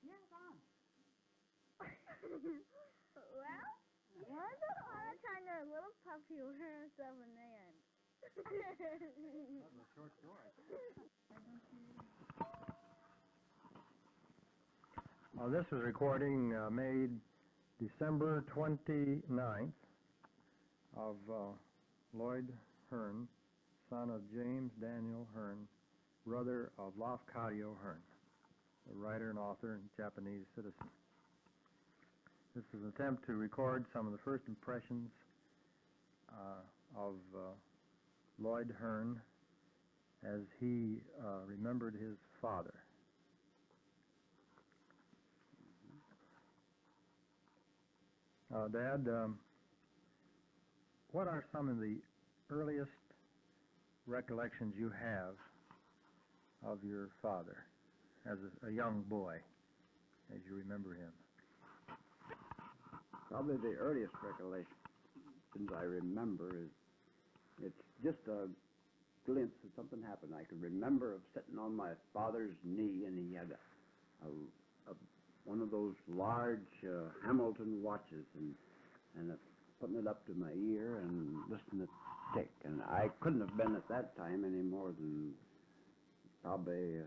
Yes, on. Well, once upon a time there was a little puppy who hurt himself in the end. That was a short story. This was recording made December 29th of Lloyd Hearn, son of James Daniel Hearn, brother of Lafcadio Hearn, a writer and author and Japanese citizen. This is an attempt to record some of the first impressions of Lloyd Hearn as he remembered his father. Dad, what are some of the earliest recollections you have of your father as a young boy, as you remember him? Probably the earliest recollection I remember is it's just a glimpse of something happened. I could remember of sitting on my father's knee, and he had one of those large Hamilton watches, and putting it up to my ear and listening to it tick. And I couldn't have been at that time any more than probably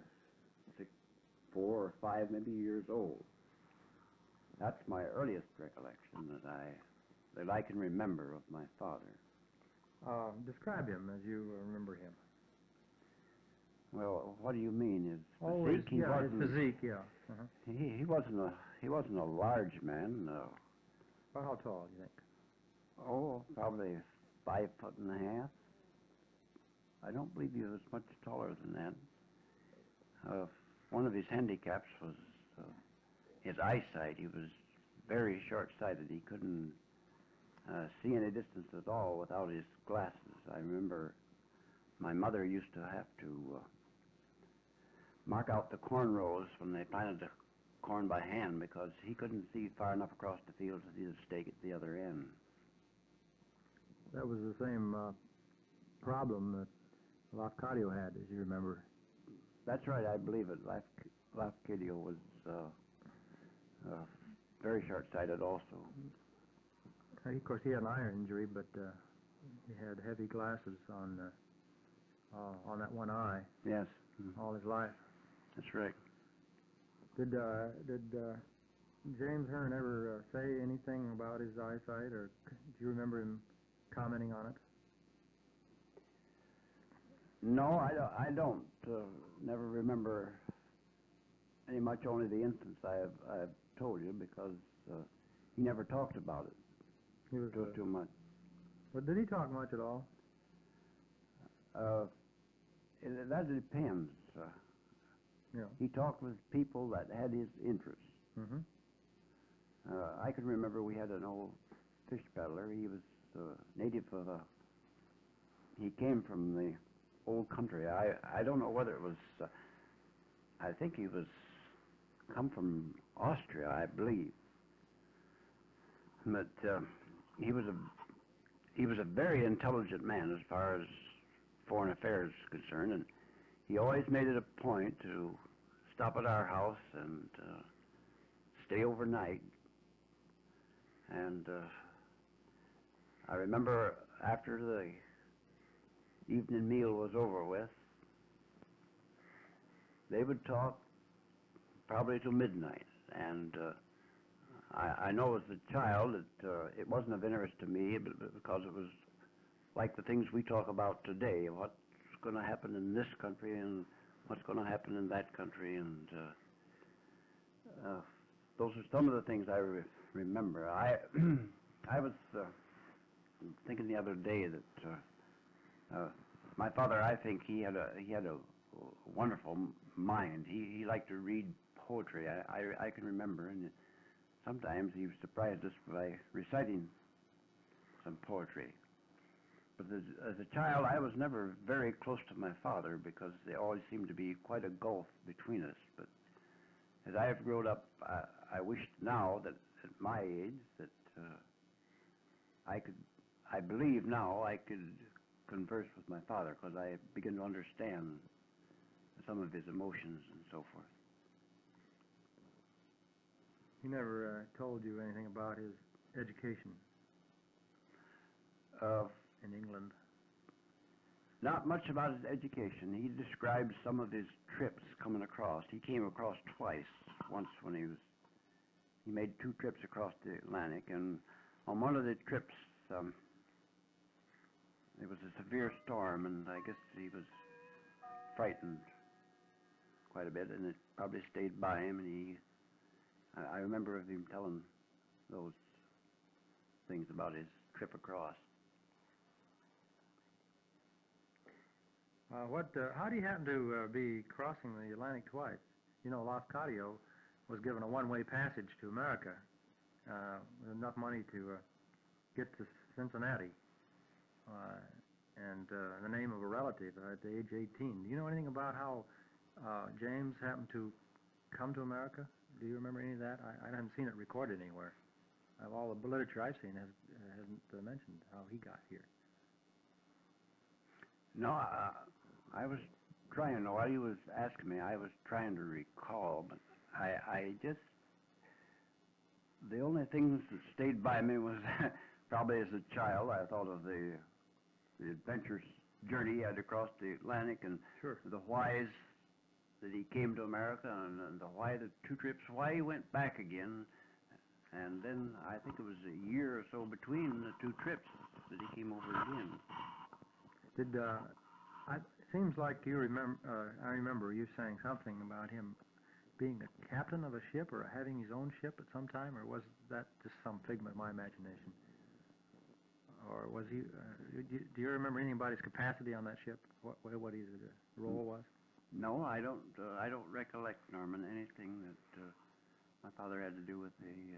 4 or 5, maybe years old. That's my earliest recollection that I can remember of my father. Describe him as you remember him. Well, what do you mean? His physique? His physique, yeah. Uh-huh. He wasn't a large man. About how tall, do you think? Oh, probably 5'1.5". I don't believe he was much taller than that. One of his handicaps was his eyesight. He was very short-sighted. He couldn't see any distance at all without his glasses. I remember my mother used to have to mark out the corn rows when they planted the corn by hand because he couldn't see far enough across the field to see the stake at the other end. That was the same problem that Lafcadio had, as you remember. That's right, I believe it. Lafcadio was very short-sighted also. Of course, he had an eye injury, but he had heavy glasses on that one eye. Yes. All his life. That's right. Did James Hearn ever say anything about his eyesight, or do you remember him commenting on it? No, I don't. Never remember any much. Only the instance I've told you, because he never talked about it. He was too much. But did he talk much at all? That depends. Yeah. He talked with people that had his interests. Mm-hmm. I can remember we had an old fish peddler. He was native of he came from the old country. I don't know whether it was, I think he was come from Austria, I believe. But he was a very intelligent man as far as foreign affairs is concerned, and he always made it a point to stop at our house and stay overnight. And I remember after the evening meal was over with, they would talk probably till midnight. And I know as a child that it wasn't of interest to me, but because it was like the things we talk about today, what's going to happen in this country and what's going to happen in that country, and those are some of the things I remember. I was thinking the other day that my father, I think he had a wonderful mind. He liked to read poetry. I can remember, and sometimes he surprised us by reciting some poetry. But as a child, I was never very close to my father because there always seemed to be quite a gulf between us. But as I have grown up, I wish now that at my age that I believe now I could converse with my father, because I begin to understand some of his emotions and so forth. He never told you anything about his education in England. Not much about his education. He described some of his trips coming across. He came across twice. Once when he made 2 trips across the Atlantic, and on one of the trips, it was a severe storm, and I guess he was frightened quite a bit, and it probably stayed by him, and I remember him telling those things about his trip across. How do you happen to be crossing the Atlantic twice? You know, Lafcadio was given a one-way passage to America with enough money to get to Cincinnati, and the name of a relative at the age 18. Do you know anything about how James happened to come to America? Do you remember any of that? I haven't seen it recorded anywhere. Of all the literature I've seen hasn't mentioned how he got here. No, I was trying, while you was asking me, I was trying to recall, but I just, the only things that stayed by me was probably as a child, I thought of the adventurous journey he had across the Atlantic, and sure, the whys that he came to America, and the why the 2 trips, why he went back again, and then I think it was a year or so between the 2 trips that he came over again. It seems like you remember. I remember you saying something about him being a captain of a ship or having his own ship at some time, or was that just some figment of my imagination? Or was he? Do you remember anything about his capacity on that ship? What his role was? No, I don't. I don't recollect, Norman, anything that my father had to do with the.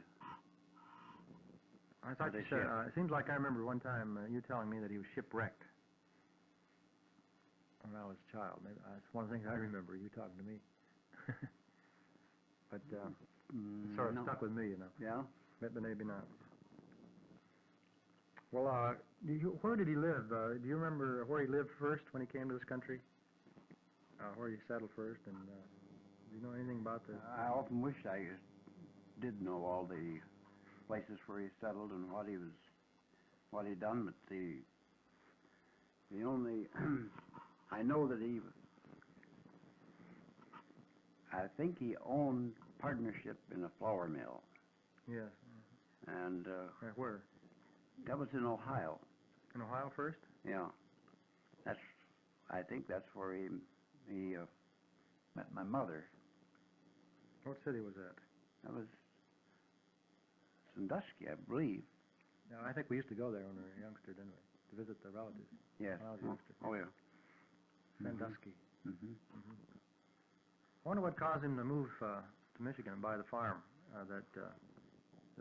I thought you said. It seems like I remember one time you telling me that he was shipwrecked when I was a child. Maybe that's one of the things I remember. You talking to me, but it sort of stuck with me, you know. Yeah. But maybe not. Well, where did he live? Do you remember where he lived first when he came to this country? Where he settled first, and do you know anything about this? I often wish I did know all the places where he settled and what he'd done, but the only I know that I think he owned partnership in a flour mill. Yes. And where? That was in Ohio. In Ohio first? Yeah. I think that's where he met my mother. What city was that? That was Sandusky, I believe. Yeah, I think we used to go there when we were a youngster, didn't we? To visit the relatives. Yes. When I was a youngster. Oh, yeah. Sandusky. Mm-hmm. Mm-hmm. I wonder what caused him to move to Michigan and buy the farm that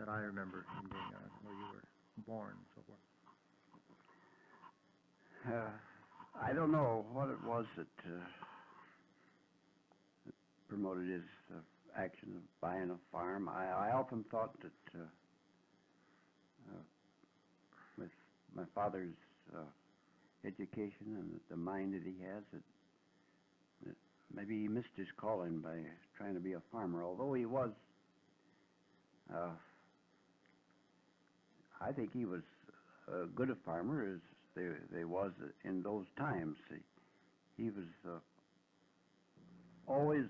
I remember him being where you were born and so forth. I don't know what it was that promoted his action of buying a farm. I often thought that with my father's education and the mind that he has, that maybe he missed his calling by trying to be a farmer, although he was, I think he was as good a farmer as they was in those times. He was always,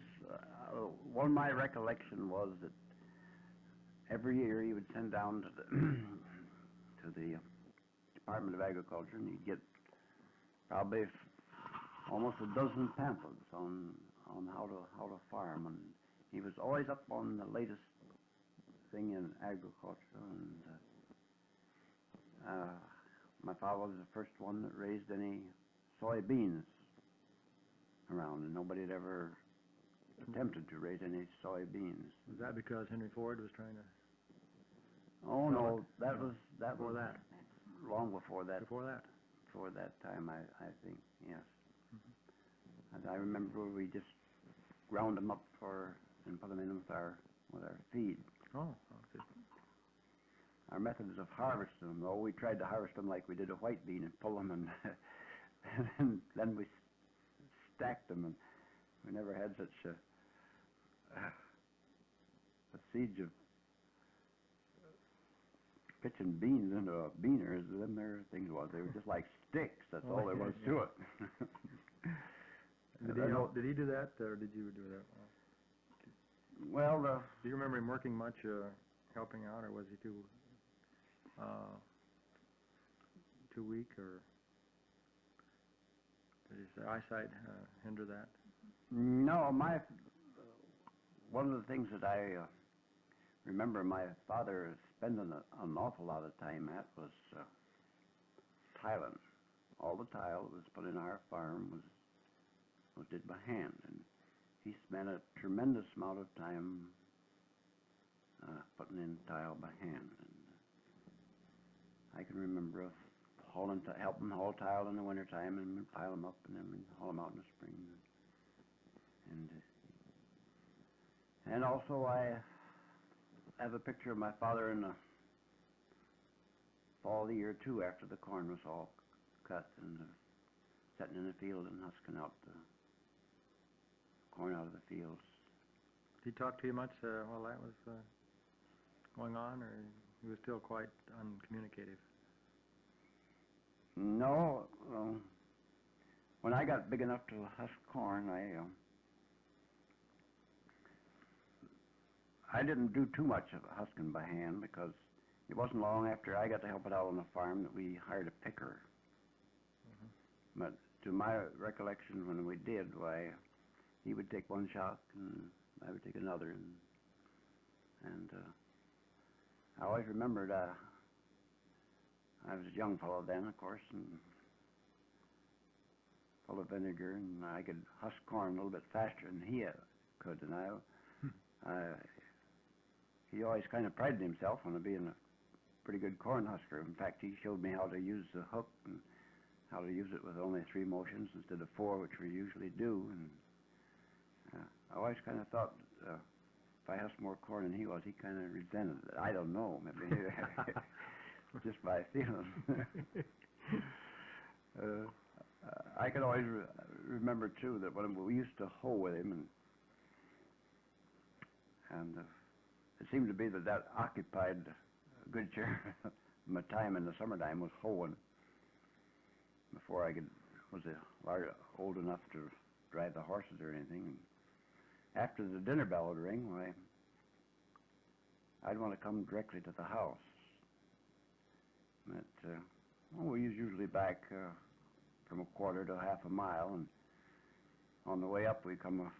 one of my recollection was that every year he would send down to the Department of Agriculture, and he'd get probably almost a dozen pamphlets on how to farm, and he was always up on the latest thing in agriculture. And my father was the first one that raised any soybeans around, and nobody had ever attempted to raise any soybeans. Was that because Henry Ford was trying to? Oh no, that was before that. Long before that. Before that. Before that time, I think, yes. Mm-hmm. And I remember we just ground them up and put them in with our feed. Oh, okay. Our methods of harvesting them, though, we tried to harvest them like we did a white bean and pull them, and then we stacked them, and we never had such a siege of pitching beans into a beaner, as them there things was. They were just like sticks. That's all there was to it. Did he do that, or did you do that? Well, Do you remember him working much, helping out, or was he too weak, or did his eyesight hinder that? no, one of the things that I remember my father spending an awful lot of time at was tiling. All the tile that was put in our farm was did by hand, and he spent a tremendous amount of time putting in tile by hand. And I can remember helping haul tile in the wintertime and we'd pile them up and then we'd haul them out in the spring. And also I have a picture of my father in the fall of the year, too, after the corn was all cut and sitting in the field and husking out the corn out of the fields. Did he talk to you much while that was going on, or he was still quite uncommunicative? No. When I got big enough to husk corn, I didn't do too much of husking by hand, because it wasn't long after I got to help it out on the farm that we hired a picker. Mm-hmm. But to my recollection, when we did, why, he would take one shock and I would take another, and I always remembered I was a young fellow then, of course, and full of vinegar, and I could husk corn a little bit faster than he could, and he always kind of prided himself on being a pretty good corn husker. In fact, he showed me how to use the hook and how to use it with only 3 motions instead of 4, which we usually do. And I always kind of thought if I husked more corn than he was, he kind of resented it. I don't know, maybe just by feeling. I can always remember too that when we used to hoe with him, and it seemed to be that occupied a good share of my time in the summertime was hoeing before I was old enough to drive the horses or anything. And after the dinner bell would ring, why, I'd want to come directly to the house. But we was usually back from a quarter to half a mile, and on the way up we come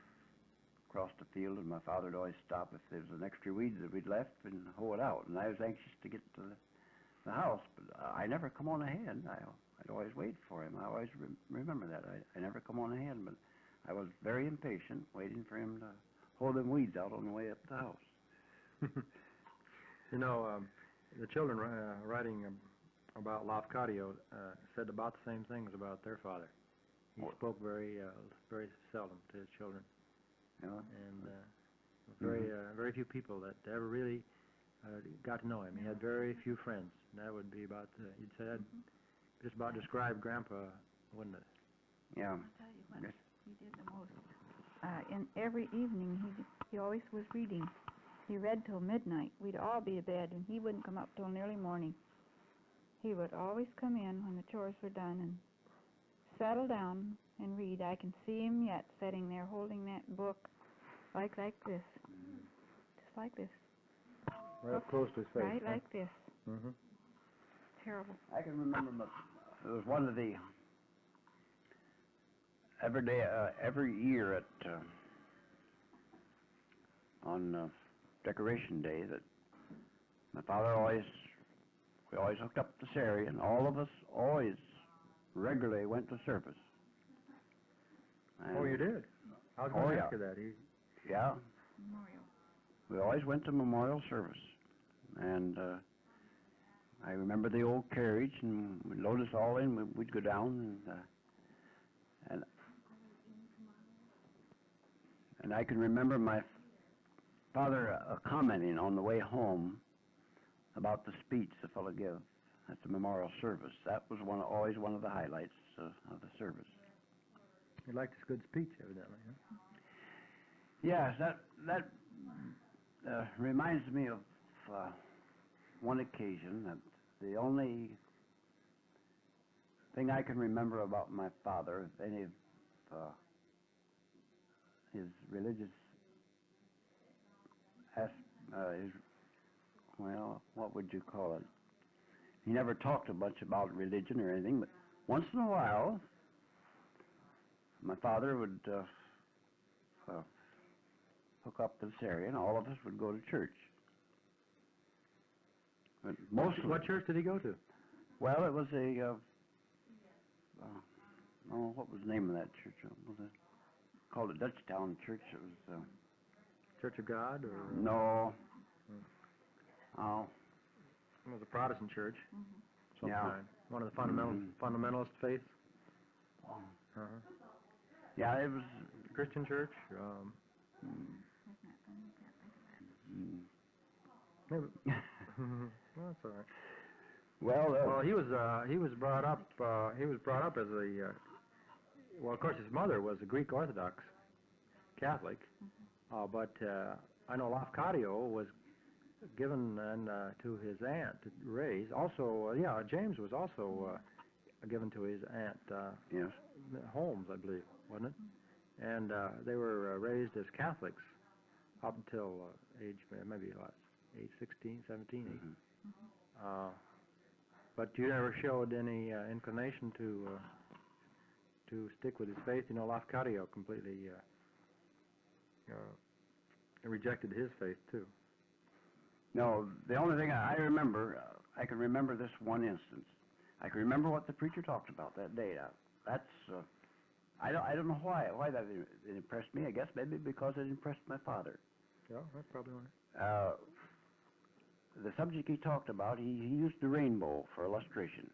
across the field, and my father would always stop if there was an extra weeds that we'd left and hoe it out. And I was anxious to get to the house, but I never come on ahead. I'd always wait for him. I always remember that. I never come on ahead, but I was very impatient, waiting for him to hoe them weeds out on the way up to the house. You know, the children writing about Lafcadio said about the same things about their father. He spoke very seldom to his children. Yeah. And very few people that ever really got to know him. He had very few friends. And that would be about, you'd say, that just about describe Grandpa, wouldn't it? Yeah. I'll tell you what he did the most. In every evening, he always was reading. He read till midnight. We'd all be abed, and he wouldn't come up till nearly morning. He would always come in when the chores were done and settle down and read. I can see him yet sitting there holding that book like this. Just like this. Right up close to his face. Right, huh? like this. Mm-hmm. Terrible. I can remember it was one of the every year at on Decoration Day that my father we always hooked up the Sari, and all of us always regularly went to service. And Oh, you did? I was going to yeah. ask you that. Yeah. Memorial. We always went to memorial service, and I remember the old carriage, and we'd load us all in. We'd go down, and I can remember my father commenting on the way home about the speech the fellow gave at the memorial service. That was always one of the highlights of the service. He liked his good speech, evidently. Huh? Yes, that reminds me of one occasion that the only thing I can remember about my father, any of his religious, what would you call it? He never talked much about religion or anything, but once in a while, my father would hook up this area, and all of us would go to church. But What church did he go to? well, it was what was the name of that church? Was it called a Dutchtown Church? It was Church of God, or no. Oh, it was a Protestant church? Some Yeah. kind. One of the fundamentalist faiths. Uh-huh. yeah, it was. Christian church. Maybe. Well, that's all right. Well, He was brought up as a well, of course his mother was a Greek Orthodox Catholic, but I know Lafcadio was given to his aunt to raise. Also, James was also given to his aunt yes. Holmes, I believe, wasn't it? And they were raised as Catholics up until age 16, 17, 18. But you never showed any inclination to stick with his faith. You know, Lafcadio completely rejected his faith too. No, the only thing I remember, I can remember this one instance. I can remember what the preacher talked about that day. That's I don't know why that it impressed me. I guess maybe because it impressed my father. Yeah, that's probably why. The subject he talked about, he used the rainbow for illustration,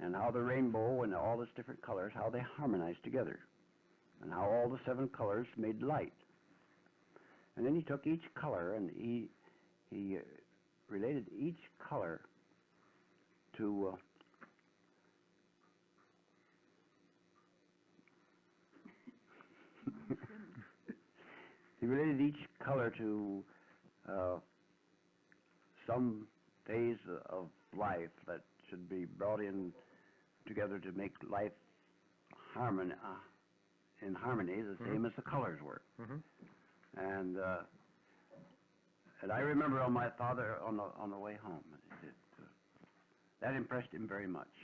and how the rainbow and all its different colors, how they harmonized together, and how all the 7 colors made light. And then he took each color and he related each color to he related each color to some phase of life that should be brought in together to make life in harmony, the same as the colors were. And I remember on my father on the way home, that impressed him very much.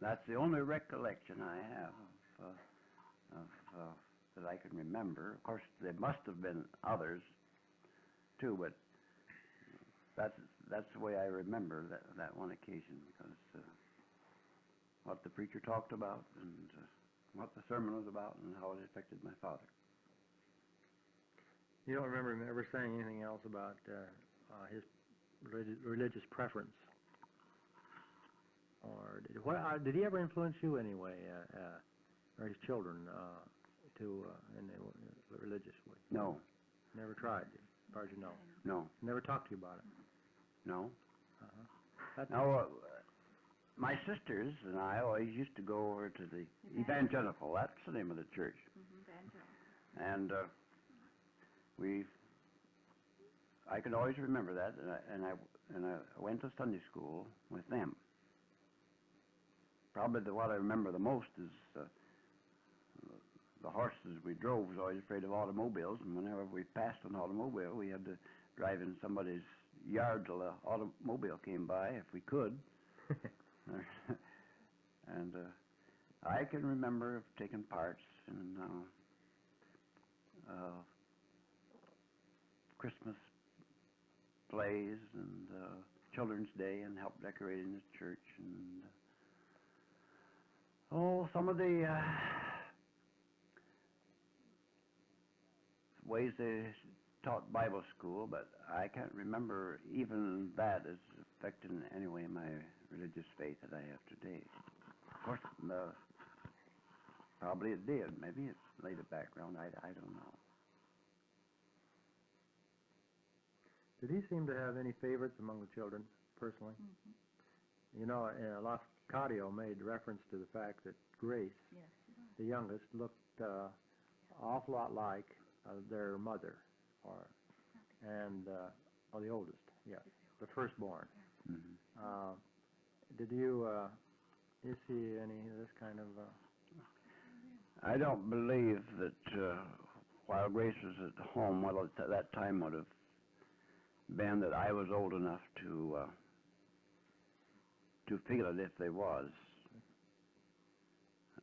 That's the only recollection I have of that I can remember. Of course, there must have been others too, but that's the way I remember that one occasion, because what the preacher talked about and what the sermon was about and how it affected my father. You don't remember him ever saying anything else about his religious preference, or did he ever influence you anyway, or his children, in a religious way? No. Never tried, as far as you know. No. Never talked to you about it. No. That's Now, my sisters and I always used to go over to the Evangelical. That's the name of the church. And I can always remember that, and I went to Sunday school with them. Probably what I remember the most is the horses we drove was always afraid of automobiles, and whenever we passed an automobile, we had to drive in somebody's yard till the automobile came by, if we could. And I can remember taking parts in Christmas plays and Children's Day, and help decorating the church, and some of the ways they taught Bible school, but I can't remember even that as affecting in any way my religious faith that I have today. Of course, probably it did. Maybe it's laid a background. I don't know. Did he seem to have any favorites among the children, personally? You know, Lafcadio made reference to the fact that Grace, the youngest, looked an awful lot like their mother, or the oldest, the firstborn. Mm-hmm. Did you see any of this kind of? I don't believe that while Grace was at home, well, at that time would have been that I was old enough to feel it if there was.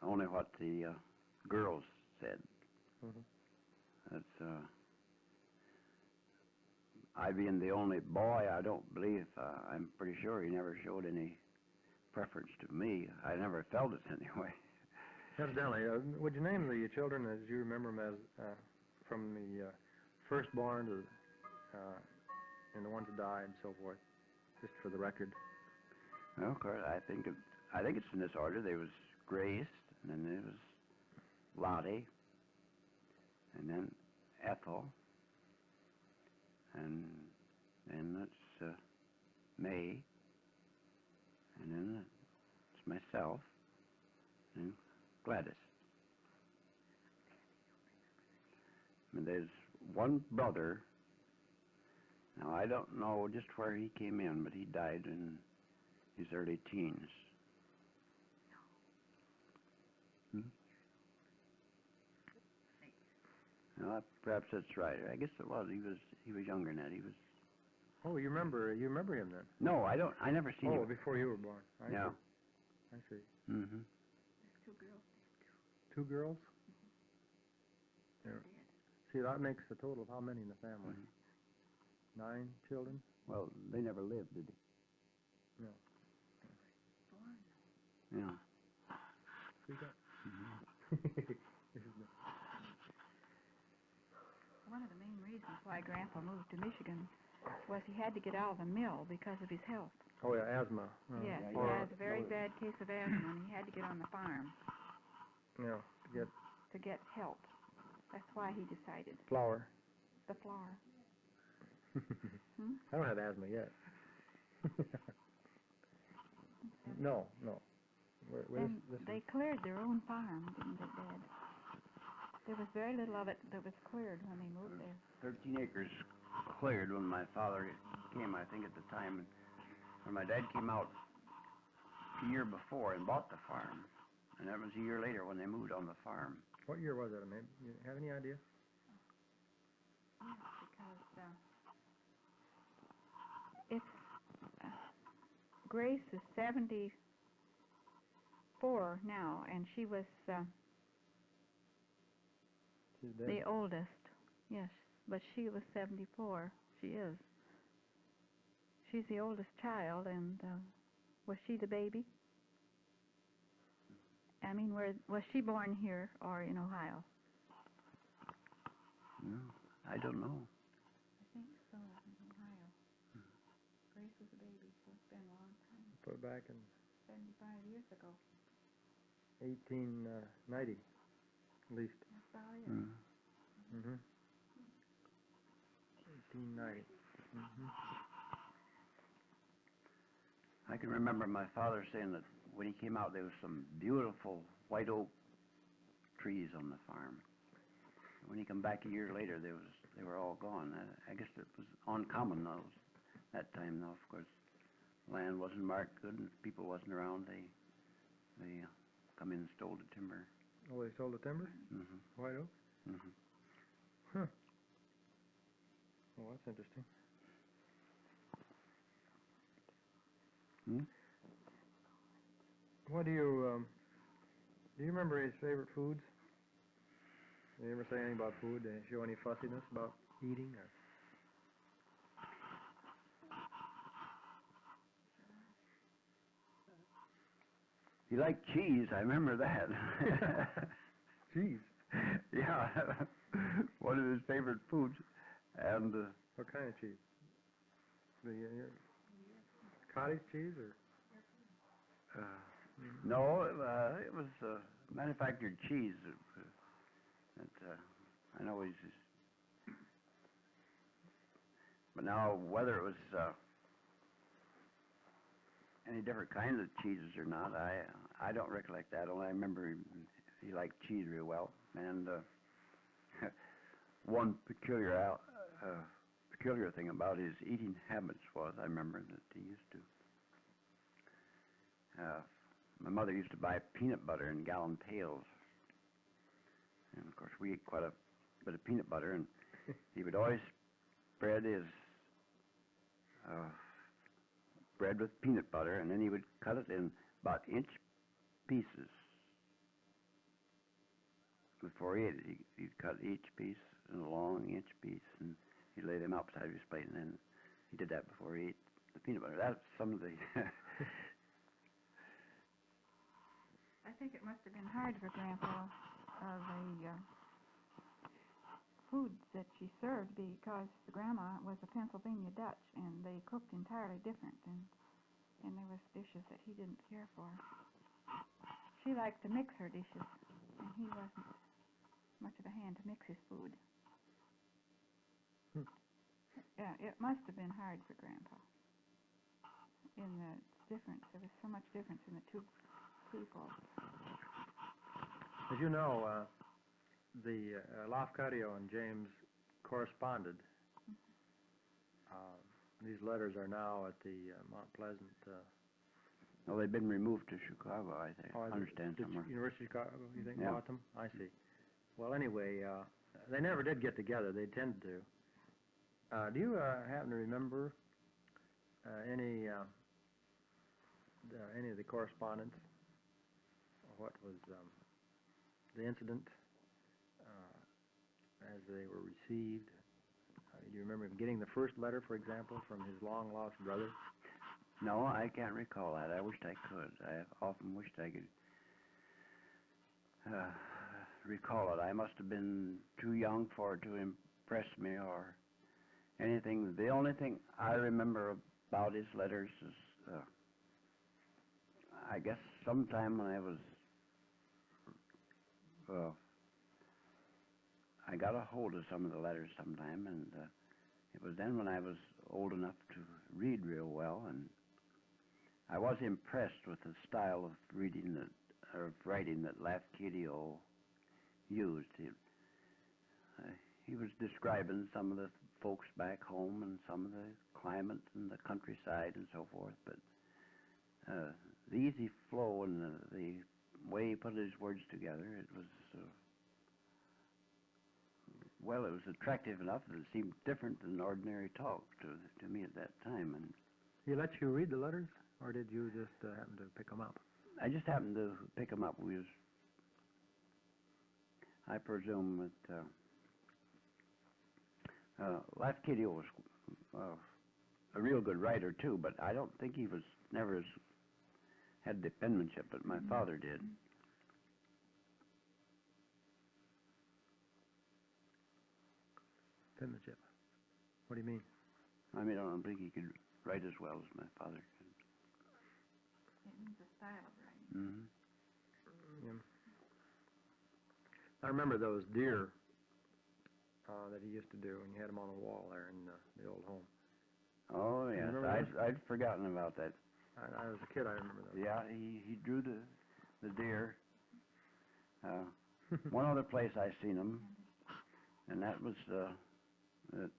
Only what the girls said. Mm-hmm. That's I being the only boy, I don't believe. I'm pretty sure he never showed any preference to me. I never felt it anyway. Evidently, would you name the children as you remember them as from the firstborn to and the ones that died and so forth, just for the record? Well, of course, I think it's in this order. There was Grace, and then there was Lottie, and then Ethel, and then it's May, and then it's myself, and Gladys. And there's one brother. Now, I don't know just where he came in, but he died in his early teens. No, perhaps that's right. I guess it was. He was younger than that. He was. Oh, you remember him then? No, I don't. I never seen him. Oh, before you were born. I Yeah. See. I see. Mm-hmm. Two girls. Two girls? Yeah. See, that makes a total of how many in the family? Mm-hmm. 9 children? Well, they never lived, did they? No. Yeah. See that? Mm-hmm. One of the main reasons why Grandpa moved to Michigan was he had to get out of the mill because of his health. Oh, yeah, asthma. Yes, he or, has a very bad case of asthma, and he had to get on the farm Yeah, to get help. That's why he decided. flour. The flour. I don't have asthma yet. No. And they cleared their own farm, didn't they, Dad? There was very little of it that was cleared when they moved there. 13 acres cleared when my father came, I think, at the time. When my dad came out a year before and bought the farm. And that was a year later when they moved on the farm. What year was that, maybe? You have any idea? Yes, because it's Grace is 74 now, and she was She's dead. the oldest. Yes, but she was 74. She is. She's the oldest child, and was she the baby? I mean, was she born here or in Ohio? No, I don't know. I think so, in Ohio. Grace was a baby, so it's been a long time. Put it back in 75 years ago. 1890, at least. That's about it. Mm. Mm-hmm. 1890. Mm-hmm. I can remember my father saying that when he came out, there was some beautiful white oak trees on the farm. When he come back a year later, they were all gone. I guess it was uncommon that time, though. Of course, land wasn't marked good, and people wasn't around. They come in and stole the timber. Oh, they sold the timber? Mm-hmm. White oak? Mm-hmm. Huh. Oh, that's interesting. Hmm? What do you remember his favorite foods? Did he ever say anything about food? Did he show any fussiness about eating? Or? He liked cheese. I remember that. Cheese? Yeah, one of his favorite foods. And What kind of cheese? The cottage cheese or? no, it was manufactured cheese. I know he's. But now, whether it was any different kinds of cheeses or not, I don't recollect that. Only I remember he liked cheese real well. And one peculiar thing about his eating habits was, I remember that he used to, my mother used to buy peanut butter in gallon pails. And, of course, we ate quite a bit of peanut butter, and he would always spread his bread with peanut butter, and then he would cut it in about inch pieces. Before he ate it, he'd cut each piece in a long inch piece, and he'd lay them out beside his plate, and then he did that before he ate the peanut butter. That's some of the... I think it must have been hard for Grandpa, the foods that she served, because Grandma was a Pennsylvania Dutch, and they cooked entirely different, and there was dishes that he didn't care for. She liked to mix her dishes, and he wasn't much of a hand to mix his food. Yeah, it must have been hard for Grandpa. In the difference, there was so much difference in the two people. As you know, the Lafcadio and James corresponded. These letters are now at the Mount Pleasant. Well, they've been removed to Chicago, I think. Oh, Understand somewhere. University of Chicago, you think, Yeah. bought them? I see. Well, anyway, they never did get together. They tended to. Do you happen to remember any of the correspondence? What was the incident as they were received? Do you remember him getting the first letter, for example, from his long-lost brother? No, I can't recall that. I wished I could. I have often wished I could recall it. I must have been too young for it to impress me or anything. The only thing I remember about his letters is, I guess sometime when I was, I got a hold of some of the letters sometime, and it was then when I was old enough to read real well, and I was impressed with the style of reading of writing that Lafcadio used. He was describing some of the folks back home and some of the climate and the countryside and so forth, but the easy flow and the way he put his words together, it was, well, it was attractive enough that it seemed different than ordinary talk to me at that time. And He let you read the letters, or did you just happen to pick them up? I just happened to pick them up. I presume that Lafcadio was a real good writer too, but I don't think he was never had the penmanship that my father did. Penmanship. What do you mean? I mean, I don't think he could write as well as my father could. It means a style of writing. Mm-hmm. Yeah. I remember those deer that he used to do, and you had them on the wall there in the old home. Oh, Do you yes. remember those? I'd forgotten about that. I was a kid, I remember those. Yeah, he drew the deer. One other place I seen him, and that was at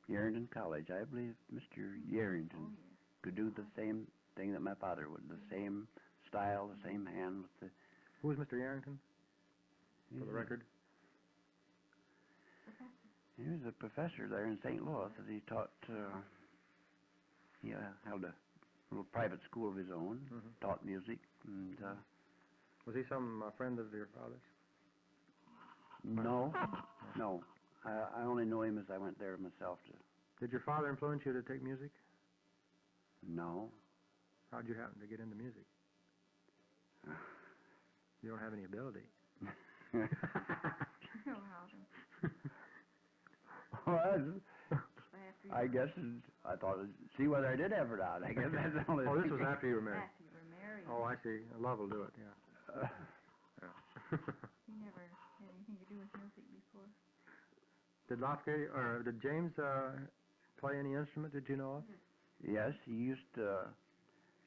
Yarrington College. I believe Mr. Yarrington could do the same thing that my father would, the same style, the same hand with the... Who was Mr. Yarrington, for the record? He was a professor there in St. Louis that he taught, he held a little private school of his own, taught music, and... Was he some friend of your father's? No, no. I only know him as I went there myself to... Did your father influence you to take music? No. How'd you happen to get into music? You don't have any ability. Well, I guess I thought, see whether I did have it out. I guess that's the only Oh, this thing. was after you were married. After you were married. Oh, I see. Love will do it, yeah. You never had anything to do with music before. Did James play any instrument that you know of? Yes, he used to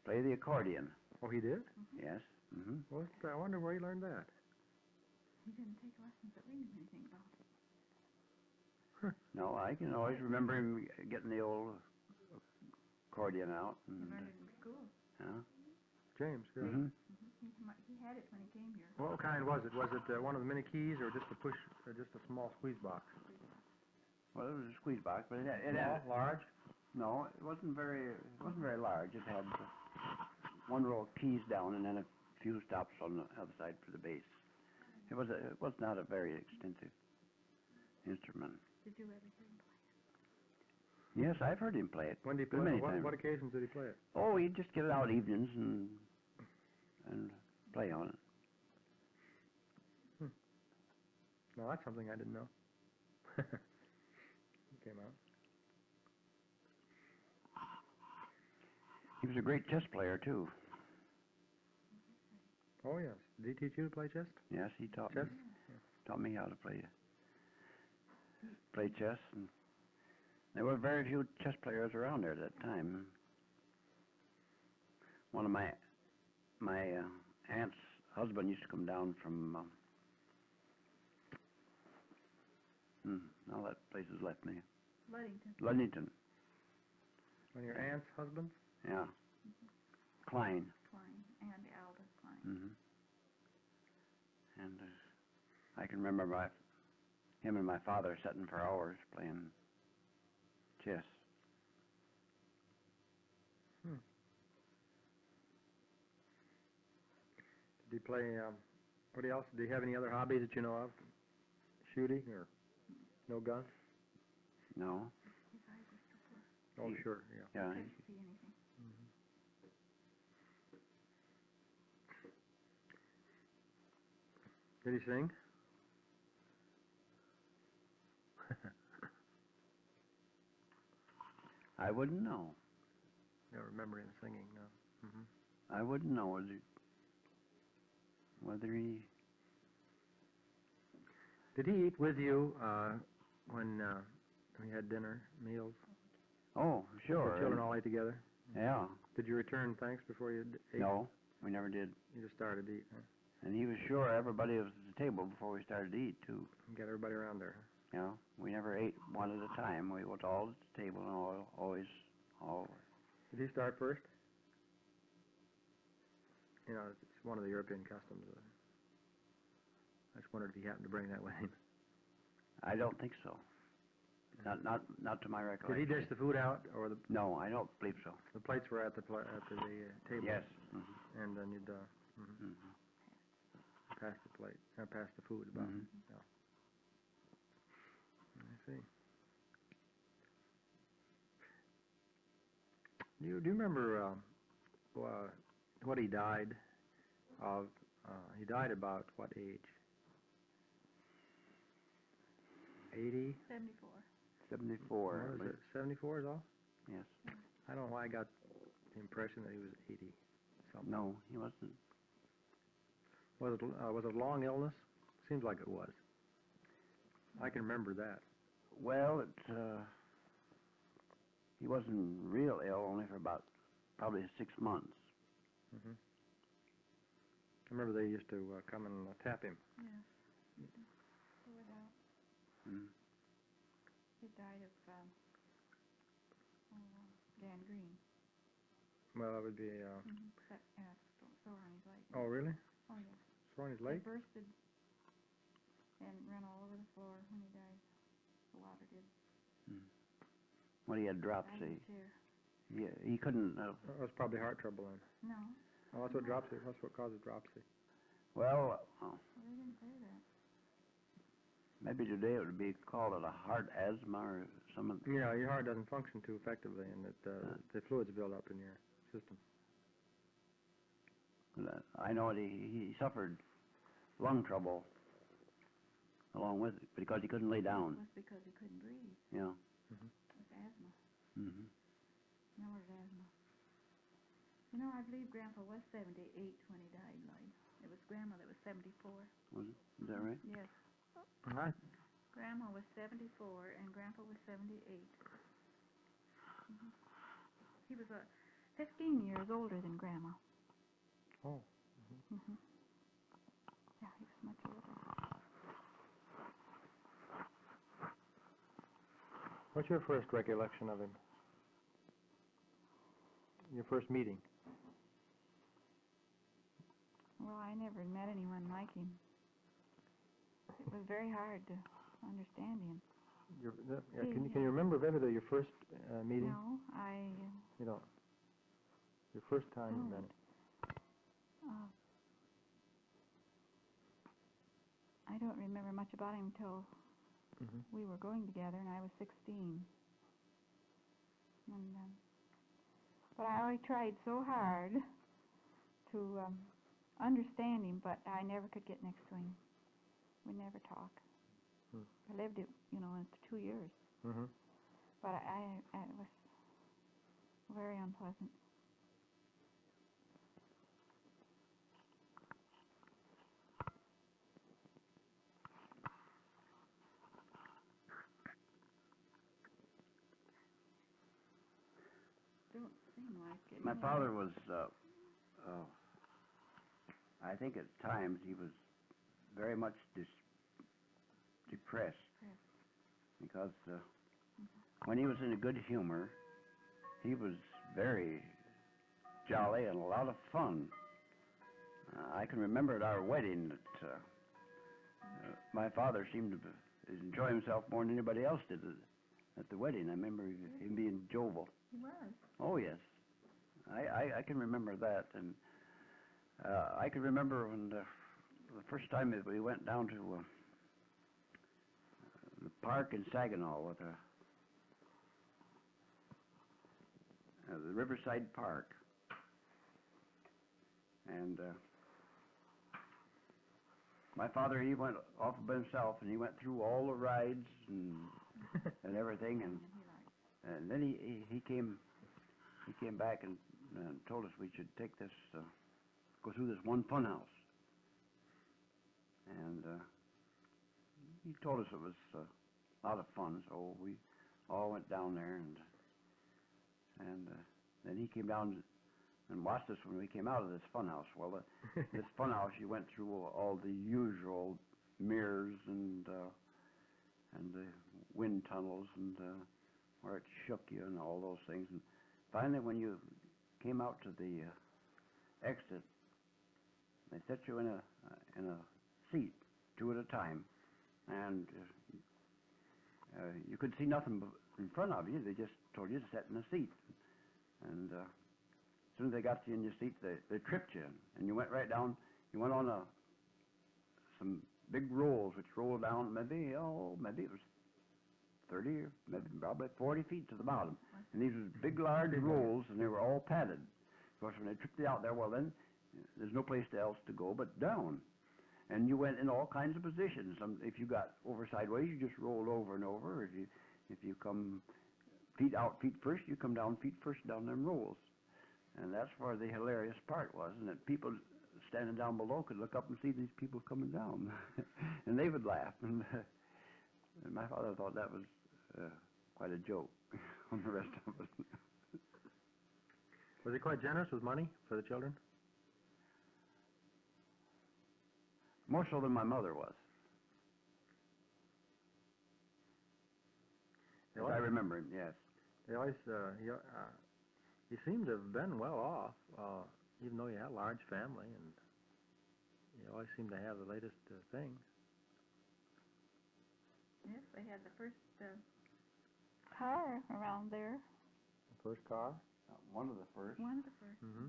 play the accordion. Oh, he did? Yes. Mm-hmm. Well, I wonder where he learned that. He didn't take lessons that we knew anything about. No, I can always remember him getting the old accordion out. He And, learned it in school. yeah. James, really? Mm-hmm. He had it when he came here. What kind was it? Was it one of the mini keys or just a push, or just a small squeeze box? Well, it was a squeeze box, but it Small, had large? no, it wasn't very large. It had one row of keys down and then a few stops on the other side for the bass. It was not a very extensive instrument. Did you ever hear him play? Yes, I've heard him play it. When did he play many it? times. What occasions did he play it? Oh, he'd just get it out evenings and play on it. No, that's something I didn't know. Came out. He was a great chess player too. Oh, yes. Did he teach you to play chess? Yes, he taught Chess? taught me how to play chess. And there were very few chess players around there at that time. One of my aunt's husband used to come down from. Now that place has left me. Ludington. One of your aunt's husbands? Yeah. Klein. Klein and Aldous Klein. Mm-hmm. And I can remember him and my father sitting for hours playing chess. Did he play, what else? Do you have any other hobbies that you know of? Shooting or no guns? No? His eyes were still closed. Oh, He- sure, yeah. Yeah. Couldn't see anything. Did he sing? I wouldn't know. Don't remember him singing, no. I wouldn't know whether he... Did he eat with you when we had dinner, meals? Oh, sure. The children all ate together? Yeah. Did you return thanks before you ate? No, we never did. You just started to eat, huh? And he was sure everybody was at the table before we started to eat, too. Get everybody around there. You know, we never ate one at a time. We was all at the table and always. Did he start first? You know, it's one of the European customs. I just wondered if he happened to bring that with him. I don't think so. Not to my Did recollection. he dish the food out, or No, I don't believe so. the plates were at the table? Yes. Mm-hmm. And then you'd Mm-hmm. pass the plate, pass the food about. Mhm. Yeah. I see. Do you remember what he died of? He died about what age? 80? 74. 74. What is it? 74 is all? Yes. I don't know why I got the impression that he was 80 something. No, he wasn't. Was it a long illness? Seems like it was. I can remember that. Well, he wasn't real ill only for about probably 6 months. I remember they used to come and tap him. Yes. Pull it out. Mm. He died of gangrene. Well, it would be. Sore on his leg. Oh, really? Oh, yes. Sore on his It leg? bursted and ran all over the floor when he died. The water did. Well, he had Died dropsy. in a chair. He couldn't. That was probably heart trouble then. No. Oh, that's what dropsy. That's what causes dropsy. Well, They didn't say that. maybe today it would be called a heart asthma or some. Yeah, your heart doesn't function too effectively, and the fluids build up in your system. I know he suffered lung trouble along with it because he couldn't lay down. It was because he couldn't breathe. Yeah. It was asthma. Mm-hmm. Miller's asthma. You know, I believe Grandpa was 78 when he died, Lloyd. It was Grandma that was 74. Is that right? Yes. All right. Grandma was 74 and Grandpa was 78. He was 15 years older than Grandma. Oh. Yeah, he was much older. What's your first recollection of him? Your first meeting? Well, I never met anyone like him. It was very hard to understand him. Can you remember vividly your first meeting? No, You don't. Your first time you don't. met him. I don't remember much about him until we were going together, and I was 16. And but I always tried so hard to understand him, but I never could get next to him. We never talked. I lived it, for 2 years. But it was very unpleasant. Don't seem like it. My father was, I think at times he was very much depressed because when he was in a good humor, he was very jolly and a lot of fun. I can remember at our wedding that my father seemed to enjoy himself more than anybody else did at the wedding. I remember him being jovial. He was. Oh, yes. I can remember that. And I can remember when the first time that we went down to the park in Saginaw with the Riverside Park. And my father, he went off by himself, and he went through all the rides and everything, and then he came back and told us we should take this go through this one fun house, and he told us it was a lot of fun, so we all went down there, and then he came down and watched us when we came out of this fun house. Well, this fun house, you went through all the usual mirrors and the wind tunnels and where it shook you and all those things. And finally, when you came out to the exit, they set you in a seat, two at a time, and you could see nothing in front of you. They just told you to sit in a seat, and as soon as they got you in your seat, they tripped you, and you went right down. You went on some big rolls, which rolled down maybe it was 30 or maybe probably 40 feet to the bottom. And these were big, large rolls, and they were all padded. Of course, when they tripped you out there, well, then there's no place else to go but down. And you went in all kinds of positions. If you got over sideways, you just rolled over and over. If you come feet out, feet first, you come down feet first down them rolls. And that's where the hilarious part was, and that people standing down below could look up and see these people coming down, and they would laugh. And my father thought that was quite a joke on the rest of us. Was he quite generous with money for the children? More so than my mother was. As I remember him, yes. They always, he seemed to have been well off, even though he had a large family, and he always seemed to have the latest things. Yes, they had the first car around there. The first car? One of the first. One of the first. Mm-hmm.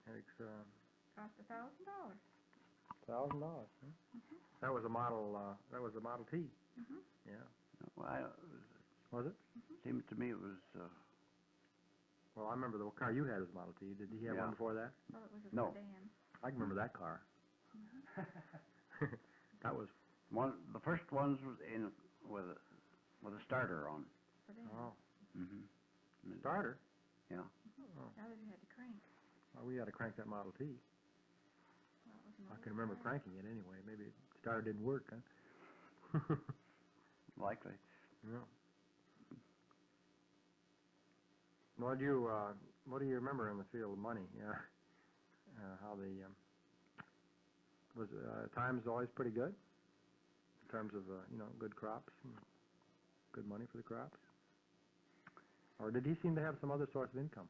And it's Cost $1,000. $1,000. Huh? That was a Model. That was a Model T. Yeah. Well, Was it? Seemed to me it was. Well, I remember the car you had was a Model T. Did he have one before that? Well, it was a No. sedan. I can remember that car. That was One. The first ones was in with a starter on. Sedan. oh Mm-hmm. starter. Yeah. Oh. The others you had to crank. Well, we had to crank that Model T. Well, it was an I old can remember car. cranking it anyway. Maybe the starter didn't work. Huh? Likely. Yeah. What do you remember in the field of money? Yeah. How the was times always pretty good in terms of good crops. good money for the crops? Or did he seem to have some other source of income?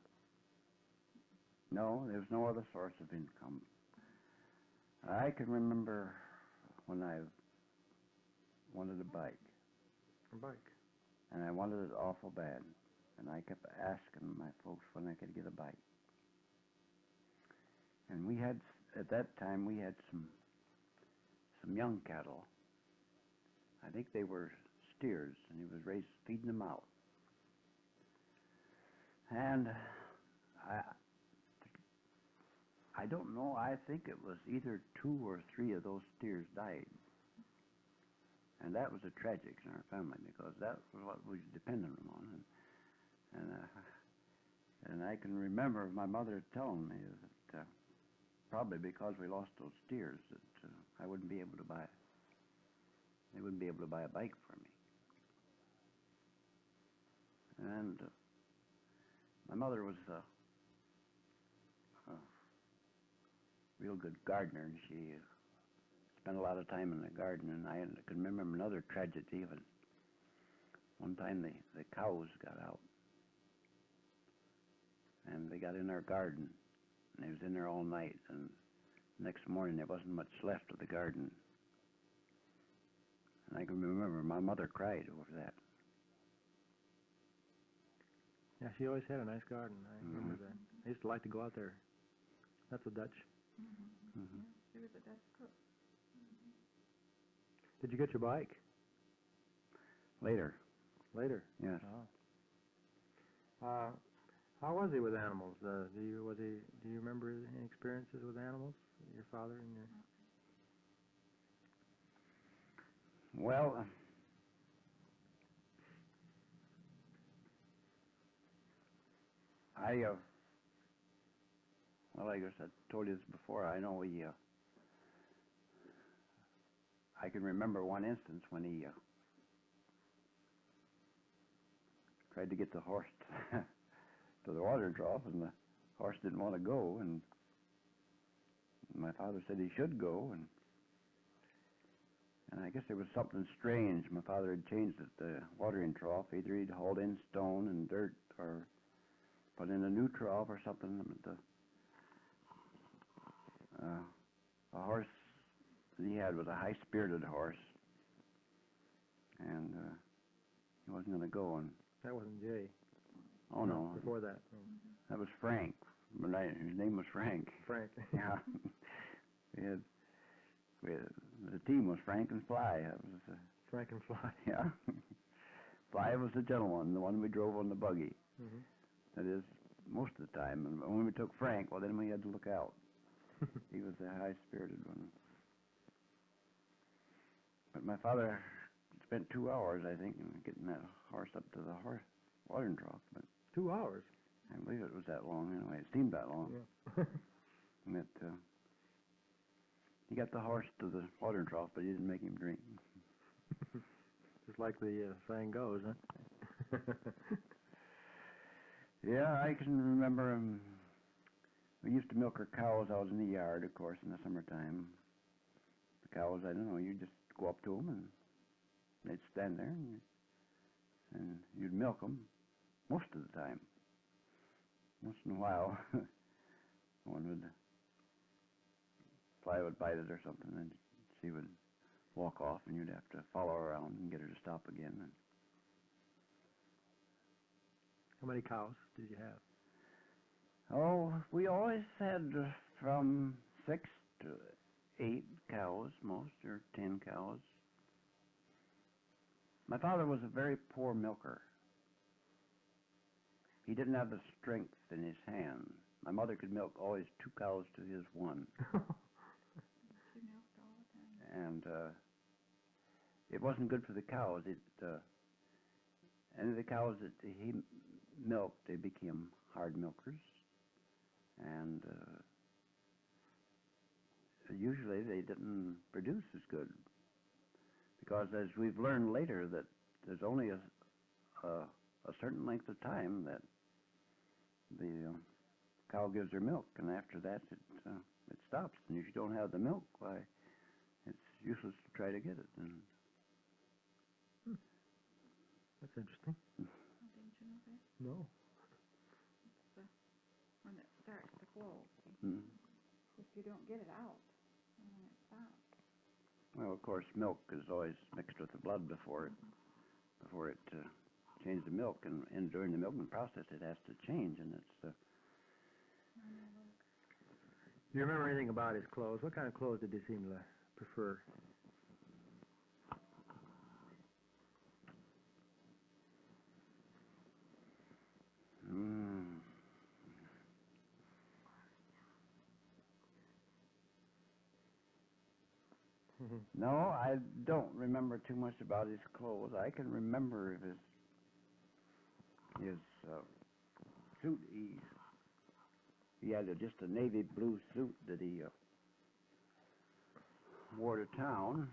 No, there was no other source of income. I can remember when I wanted a bike. A bike. And I wanted it awful bad. And I kept asking my folks when I could get a bike. And we had, at that time, we had some young cattle. I think they were steers, and he was feeding them out. And I don't know, I think it was either 2 or 3 of those steers died. And that was a tragic in our family because that was what we depended on. And I can remember my mother telling me that probably because we lost those steers that I wouldn't be able to buy, they wouldn't be able to buy a bike for me. And my mother was a real good gardener, and she spent a lot of time in the garden. And I can remember another tragedy. One time the cows got out, and they got in our garden, and they was in there all night. And next morning there wasn't much left of the garden. And I can remember my mother cried over that. Yeah, she always had a nice garden. I remember that. I used to like to go out there. That's a Dutch. Mm-hmm. She was a Dutch cook. Did you get your bike? Later. Later? Yes. Oh. How was he with animals? Do you remember any experiences with animals? Your father and your... Well, I guess I told you this before. I know I can remember one instance when he tried to get the horse to the water trough, and the horse didn't want to go, and my father said he should go, and I guess there was something strange. My father had changed it, the watering trough. Either he'd hauled in stone and dirt or put in a new trough or something. The horse that he had was a high-spirited horse, and he wasn't going to go. And that wasn't Jay. Oh, no. Before that. That was Frank. His name was Frank. Frank. Yeah. The team was Frank and Fly. That was Frank and Fly. Yeah. Fly was the gentleman, the one we drove on the buggy. Mm-hmm. That is, most of the time. And when we took Frank, well, then we had to look out. He was the high-spirited one. But my father spent 2 hours, I think, in getting that horse up to the watering trough. But 2 hours? I believe it was that long. Anyway, it seemed that long. Yeah. And he got the horse to the watering trough, but he didn't make him drink. Just like the saying goes, huh? Yeah, I can remember we used to milk our cows out in the yard, of course, in the summertime. The cows, I don't know, you just go up to them and they'd stand there and you'd milk them most of the time. Once in a while, Fly would bite it or something, and she would walk off, and you'd have to follow her around and get her to stop again. And how many cows did you have? Oh, we always had from 6 to 8 cows, most, or 10 cows. My father was a very poor milker. He didn't have the strength in his hand. My mother could milk always 2 cows to his 1. She milked all the time. And it wasn't good for the cows. Any of the cows that he milked, they became hard milkers. And usually they didn't produce as good. Because as we've learned later that there's only a certain length of time that the cow gives her milk, and after that it stops. And if you don't have the milk, why, it's useless to try to get it. And That's interesting. Oh, didn't you know that? No. When it starts to flow. Mm. If you don't get it out, and then it stops. Well, of course, milk is always mixed with the blood before it changes the milk, and during the milking process, it has to change, and it's Do you remember anything about his clothes? What kind of clothes did he seem to prefer? No, I don't remember too much about his clothes. I can remember his suit. He had just a navy blue suit that he wore to town,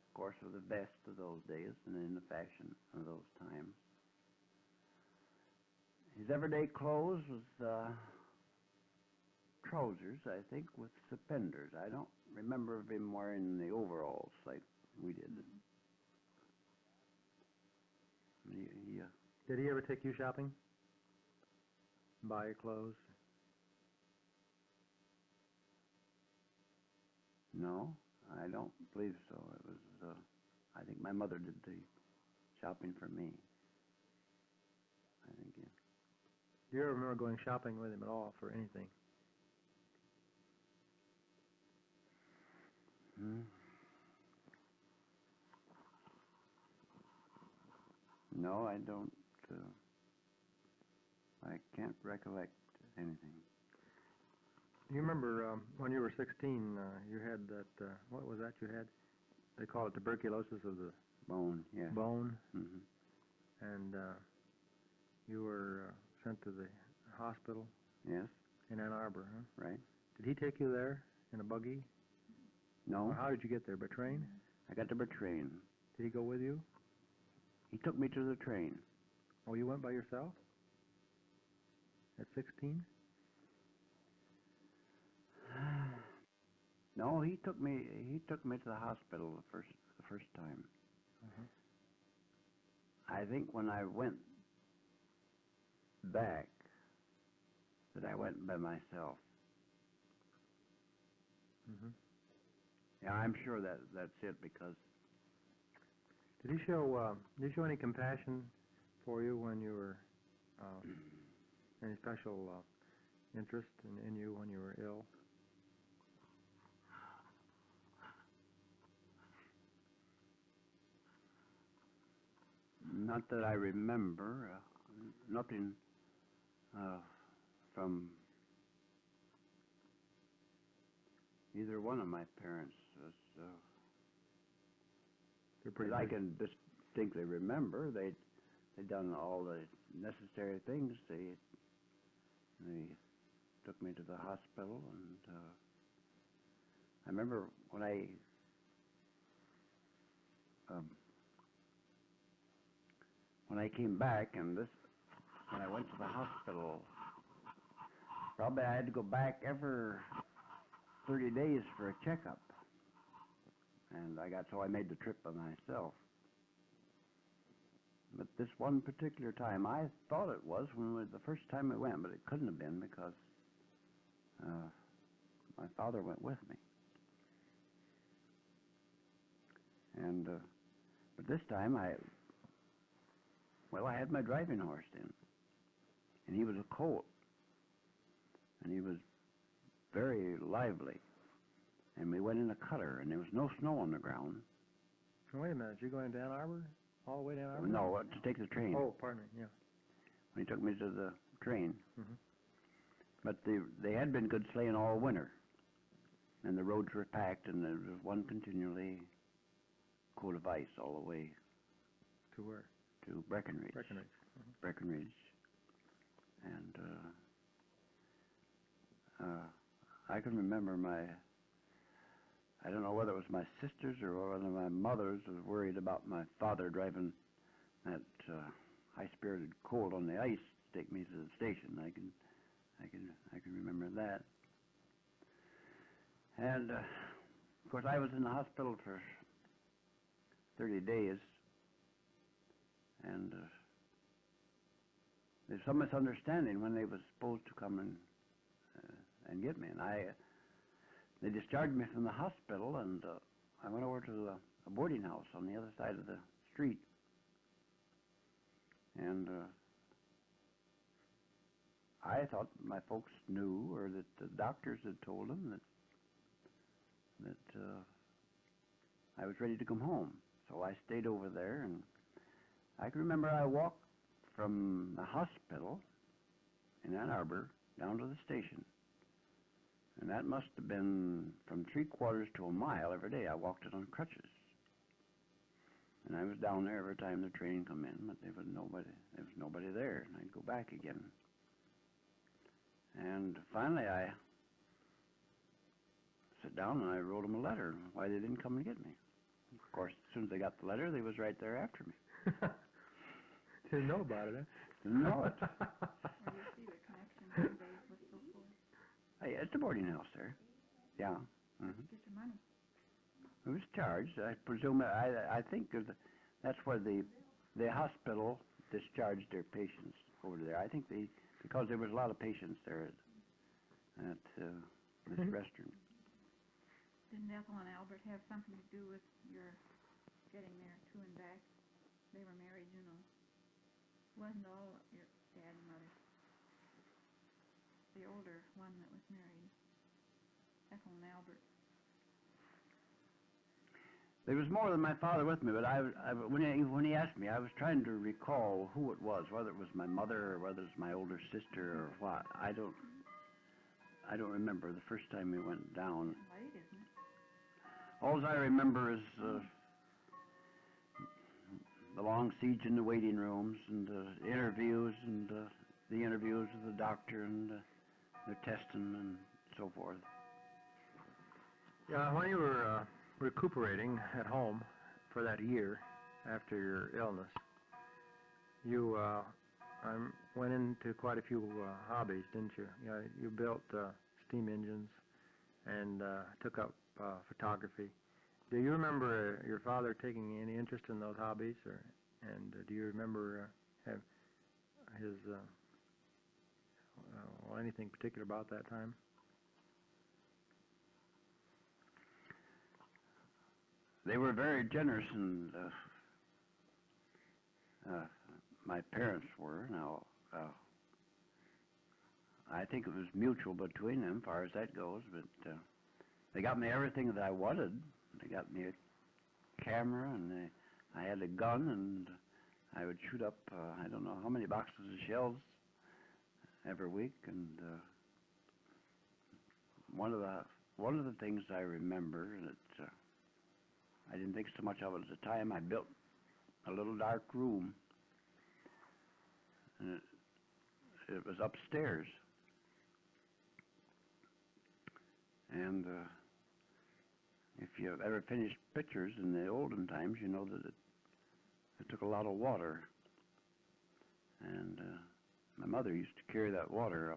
of course, with the best of those days and in the fashion of those times. His everyday clothes was trousers, I think, with suspenders. I don't remember him wearing the overalls like we did. Did he ever take you shopping? Buy your clothes? No, I don't believe so. It was, I think my mother did the shopping for me. I think, yeah. Do you ever remember going shopping with him at all for anything? No, I don't. I can't recollect anything. You remember when you were 16, you had that, what was that you had? They call it tuberculosis of the Bone, yeah. bone, Mm-hmm. and you were sent to the hospital Yes, in Ann Arbor, huh? right. Did he take you there in a buggy? No, Or how did you get there, by train? I got to the train. Did he go with you? He took me to the train. Oh, you went by yourself? At 16? No, he took me to the hospital the first time. I think when I went back, that I went by myself. Yeah, I'm sure that's it, because Did he show any compassion for you when you were, any special interest in you when you were ill? not that I remember. Nothing from either one of my parents was They're pretty that I busy. can distinctly remember. They'd done all the necessary things. They took me to the hospital, and I remember when I came back, and when I went to the hospital, probably I had to go back every 30 days for a checkup, and so I made the trip by myself. But this one particular time, I thought it was the first time I went, but it couldn't have been, because my father went with me. And but this time I had my driving horse in, and he was a colt, and he was very lively. And we went in a cutter, and there was no snow on the ground. Wait a minute, you going to Ann Arbor? All the way to Ann Arbor? No, to take the train. Oh, pardon me, yeah. When he took me to the train. Mhm. But they had been good sleighing all winter, and the roads were packed, and there was one continually coat of ice all the way To where? to Breckenridge. Breckenridge. Breckenridge. And I can remember I don't know whether it was my sisters or one of my mothers was worried about my father driving that high-spirited colt on the ice to take me to the station. I can remember that. And of course, I was in the hospital for 30 days, And there's some misunderstanding when they was supposed to come and get me. And they discharged me from the hospital, and I went over to a boarding house on the other side of the street. And I thought my folks knew, or that the doctors had told them that I was ready to come home. So I stayed over there, and I can remember I walked from the hospital in Ann Arbor down to the station. And that must have been from 3/4 to a mile every day. I walked it on crutches. And I was down there every time the train come in, but there was nobody there, and I'd go back again. And finally I sat down and I wrote them a letter why they didn't come and get me. Of course, as soon as they got the letter, they was right there after me. Didn't know about it, huh? Didn't know it. Or you see the connection nowadays with so forth. Hey, it's a boarding house there. Yeah. Mm-hmm. Get your money. It was charged. I presume, I think that's where the hospital discharged their patients over there. I think because there was a lot of patients there at this restaurant. Didn't Ethel and Albert have something to do with your getting there to and back? They were married, you know. Wasn't all your dad and mother. The older one that was married, Ethel and Albert. There was more than my father with me, but when he asked me, I was trying to recall who it was, whether it was my mother or whether it was my older sister or what. I don't remember the first time we went down. Late, isn't it? All I remember is the long siege in the waiting rooms and interviews and the interviews with the doctor and their testing and so forth. Yeah, when you were recuperating at home for that year after your illness, you went into quite a few hobbies, didn't you? You built steam engines and took up photography. Do you remember your father taking any interest in those hobbies, and do you remember have his anything particular about that time? They were very generous, and my parents were. Now, I think it was mutual between them, as far as that goes, but they got me everything that I wanted. They got me a camera, and I had a gun, and I would shoot up, I don't know how many boxes of shells every week, and one of the things I remember that I didn't think so much of it at the time, I built a little dark room, and it was upstairs, and if you ever finished pictures in the olden times, you know that it took a lot of water, and my mother used to carry that water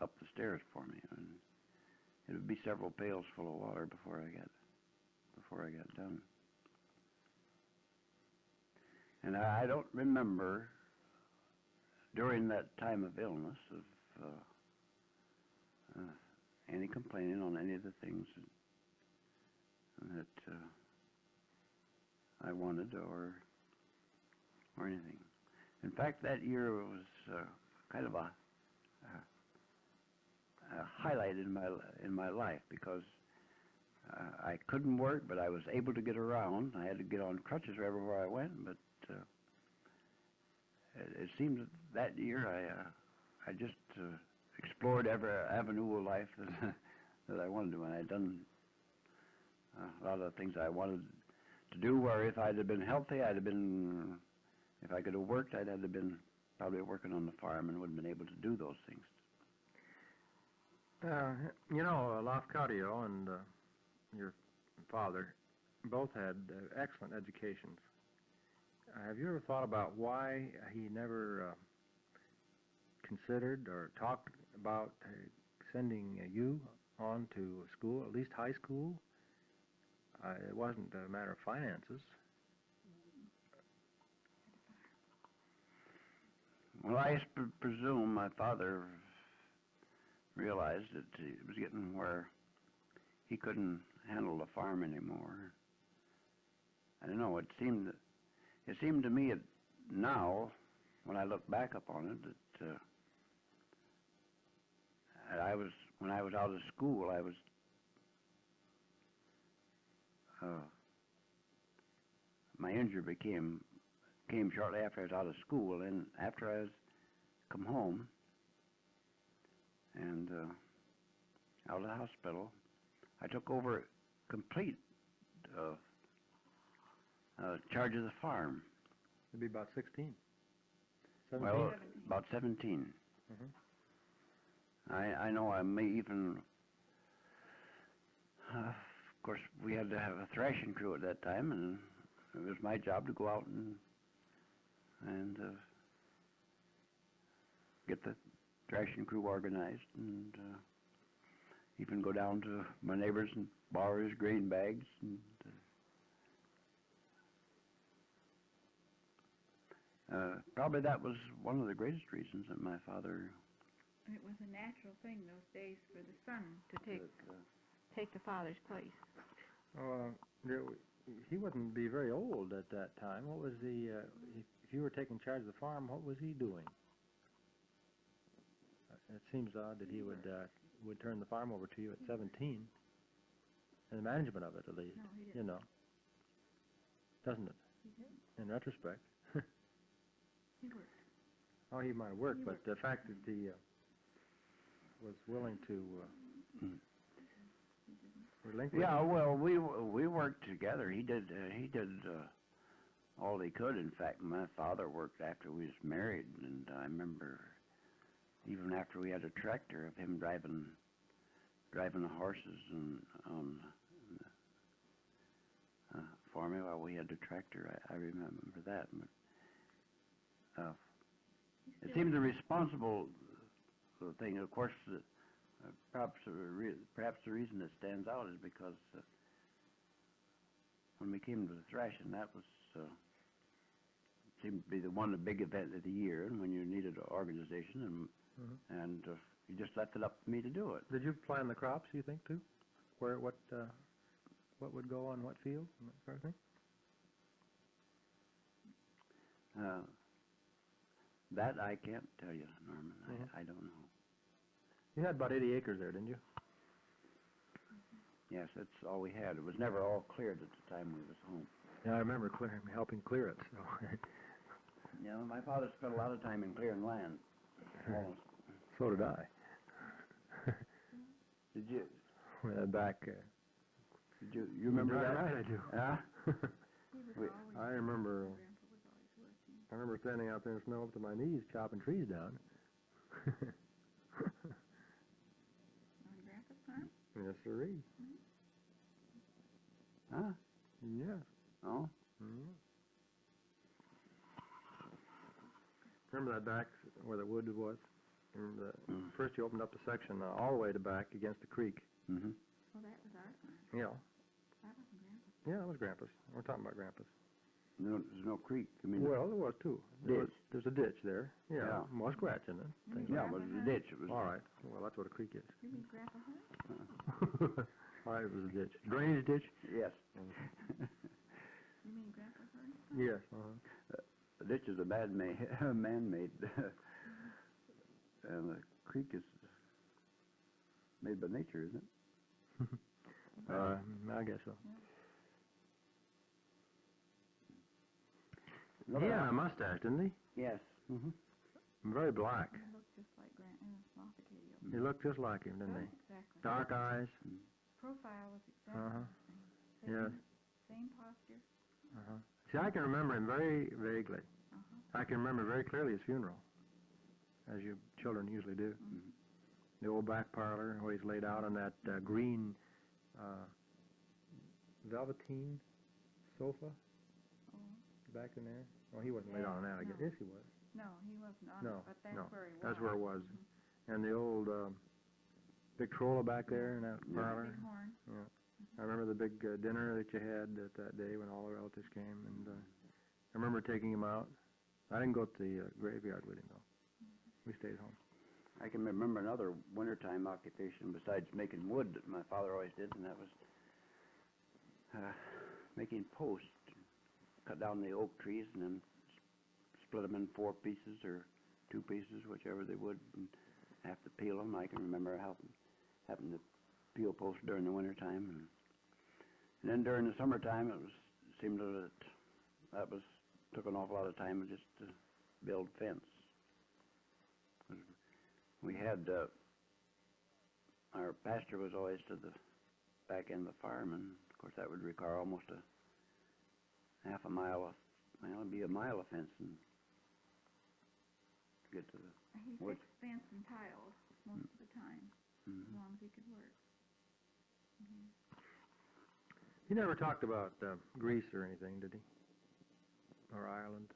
up the stairs for me, and it would be several pails full of water before I got done. And I don't remember during that time of illness of any complaining on any of the things that I wanted or anything. In fact, that year was kind of a highlight in my life, because I couldn't work, but I was able to get around. I had to get on crutches everywhere I went, but it seemed that year I just explored every avenue of life that I wanted to, and I'd done a lot of the things I wanted to do, where if I'd have been healthy, if I could have worked, I'd have been probably working on the farm and would have been able to do those things. You know, Lafcadio and your father both had excellent educations. Have you ever thought about why he never considered or talked about sending you on to school, at least high school? It wasn't a matter of finances. Well, I presume my father realized that he was getting where he couldn't handle the farm anymore. I don't know. It seemed to me now, when I look back upon it, that when I was out of school, my injury came shortly after I was out of school, and after I was come home and out of the hospital, I took over complete charge of the farm. It'd be about 16. 17? Well, about 17. I know I may even, of course, we had to have a thrashing crew at that time, and it was my job to go out and get the thrashing crew organized, and even go down to my neighbors and borrow his grain bags. And probably that was one of the greatest reasons that my father. It was a natural thing those days for the son to take the father's place. He wouldn't be very old at that time. What was if you were taking charge of the farm, what was he doing? It seems odd that he would turn the farm over to you at 17, and the management of it, at least. No, he didn't. You know, doesn't it? He did. In retrospect. He worked. Oh, he might work, but the fact that he was willing to relinquish. Yeah, well, we worked together. He did all he could. In fact, my father worked after we was married, and I remember even after we had a tractor of him driving the horses and for me while we had the tractor. I remember that. But, it seemed the responsible thing. Of course, perhaps the reason it stands out is because when we came to the thrashing, that was seemed to be one of the big events of the year, and when you needed an organization, and you just left it up to me to do it. Did you plan the crops, you think, too? What would go on what field, and that sort of thing? That I can't tell you, Norman. I don't know. You had about 80 acres there, didn't you? Yes, that's all we had. It was never all cleared at the time we was home. Yeah, I remember helping clear it. So. Yeah, my father spent a lot of time in clearing land. Almost. So did I. Did you? Back. Did you remember that? Right, I do. Yeah. I remember standing out there in the snow up to my knees chopping trees down. On Grandpa's farm? Yes, sirree. Huh? Yes. Oh. Mm-hmm. Remember that back where the wood was? Remember first you opened up the section all the way to back against the creek. Mm-hmm. Well, that was our farm. Yeah. That wasn't Grandpa's. Yeah, that was Grandpa's. We're talking about Grandpa's. No, there's no creek. I mean, Well, there was too. There's a ditch there. Yeah. Muskrat in it. Things yeah, like but it was a ditch. It was all right. Well, that's what a creek is. You mean Grandpa Hearn? All right, it was a ditch. Drainage ditch? Yes. You mean Grandpa Hearn? Yes. The ditch is a man-made, and the creek is made by nature, isn't it? I guess so. Another He had a one. mustache, didn't he? Yes. Mm-hmm. Very black. He looked just like Lafcadio. He looked just like him, didn't he? Exactly. Dark eyes. Profile was exactly the same. Yes. Same posture. See, I can remember him very vaguely. I can remember very clearly his funeral, as you children usually do. The old back parlor where he's laid out on that green velveteen sofa back in there. Oh, he wasn't laid out on that, I guess. Yes, he was. No, he wasn't on No, it, but that's no, where he was. that's where it was. And the old Victrola back there in that parlor. Big horn. Yeah. I remember the big dinner that you had that day when all the relatives came, and I remember taking him out. I didn't go to the graveyard with him, though. we stayed home. I can remember another wintertime occupation besides making wood that my father always did, and that was making posts. Cut down the oak trees and then split them in 4 pieces or 2 pieces, whichever they would, and have to peel them. I can remember having to peel posts during the wintertime. And then during the summertime, seemed that took an awful lot of time just to build fence. We had, our pasture was always to the back end of the farm, and of course that would require almost a half a mile it'd be a mile of fencing to get to the He woods. fixed fence and tile most of the time, as long as he could work. He never talked about Greece or anything, did he? Or Ireland?